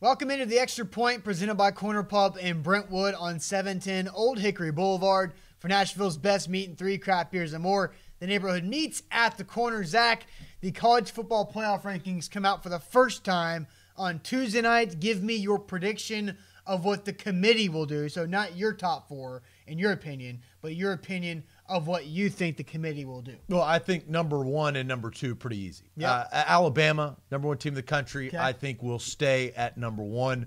Welcome into the Extra Point presented by Corner Pub in Brentwood on 710 Old Hickory Boulevard for Nashville's best meat and 3 craft beers and more. The neighborhood meets at the corner. Zach, the college football playoff rankings come out for the first time on Tuesday night. Give me your prediction of what the committee will do. So not your top 4 in your opinion, but your opinion of what you think the committee will do. Well, I think number 1 and number 2 pretty easy. Yep. Alabama, number 1 team in the country, Okay. I think will stay at number 1.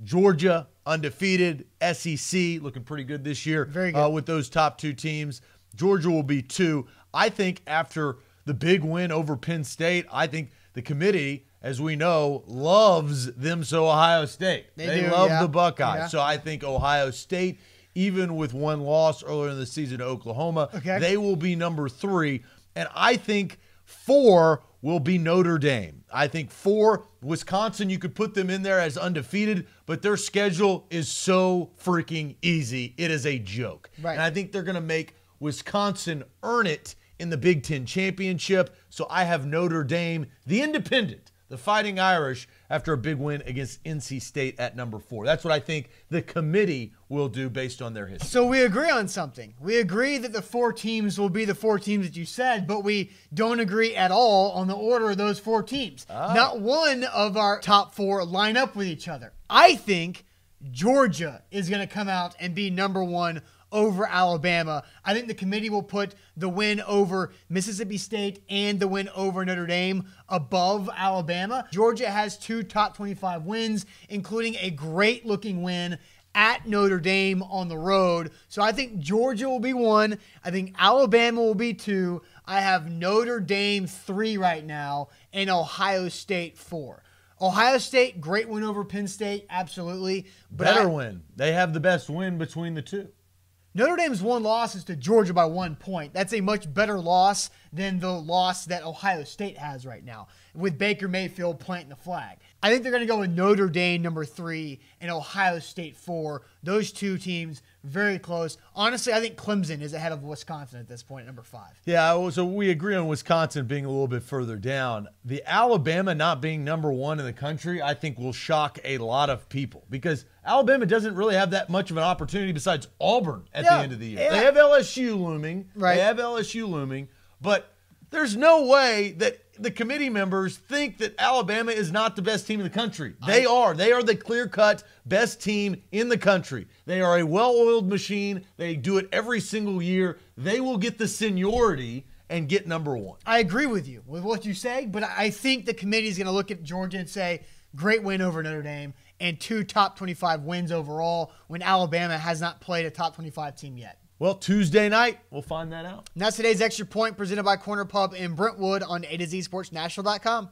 Georgia, undefeated. SEC, looking pretty good this year. Very good. With those top 2 teams. Georgia will be 2. I think after the big win over Penn State, I think the committee, as we know, loves them so Ohio State. They do, love yeah. the Buckeyes. Yeah. So I think Ohio State, even with 1 loss earlier in the season to Oklahoma, Okay. they will be number 3. And I think 4 will be Notre Dame. I think 4, Wisconsin, you could put them in there as undefeated, but their schedule is so freaking easy. It is a joke. Right. And I think they're going to make Wisconsin earn it in the Big Ten Championship. So I have Notre Dame, the independent, the Fighting Irish, after a big win against NC State at number 4. That's what I think the committee will do based on their history. So we agree on something. We agree that the 4 teams will be the 4 teams that you said, but we don't agree at all on the order of those 4 teams. Not one of our top 4 line up with each other. I think Georgia is going to come out and be number 1 over Alabama. I think the committee will put the win over Mississippi State and the win over Notre Dame above Alabama. Georgia has 2 top 25 wins, including a great-looking win at Notre Dame on the road. So I think Georgia will be 1. I think Alabama will be 2. I have Notre Dame 3 right now and Ohio State 4. Ohio State, great win over Penn State, absolutely. But Better win. They have the best win between the 2. Notre Dame's 1 loss is to Georgia by 1 point. That's a much better loss than the loss that Ohio State has right now, with Baker Mayfield planting the flag. I think they're going to go with Notre Dame number 3 and Ohio State 4. Those 2 teams, very close. Honestly, I think Clemson is ahead of Wisconsin at this point at number 5. Yeah, so we agree on Wisconsin being a little bit further down. The Alabama not being number 1 in the country, I think will shock a lot of people because Alabama doesn't really have that much of an opportunity besides Auburn at the end of the year. Yeah. They have LSU looming. Right. They have LSU looming, but there's no way that the committee members think that Alabama is not the best team in the country. They are. They are the clear-cut best team in the country. They are a well-oiled machine. They do it every single year. They will get the seniority and get number 1. I agree with you with what you say, but I think the committee is going to look at Georgia and say, great win over Notre Dame and 2 top 25 wins overall when Alabama has not played a top 25 team yet. Well, Tuesday night, we'll find that out. And that's today's Extra Point presented by Corner Pub in Brentwood on A to Z Sports Nashville.com.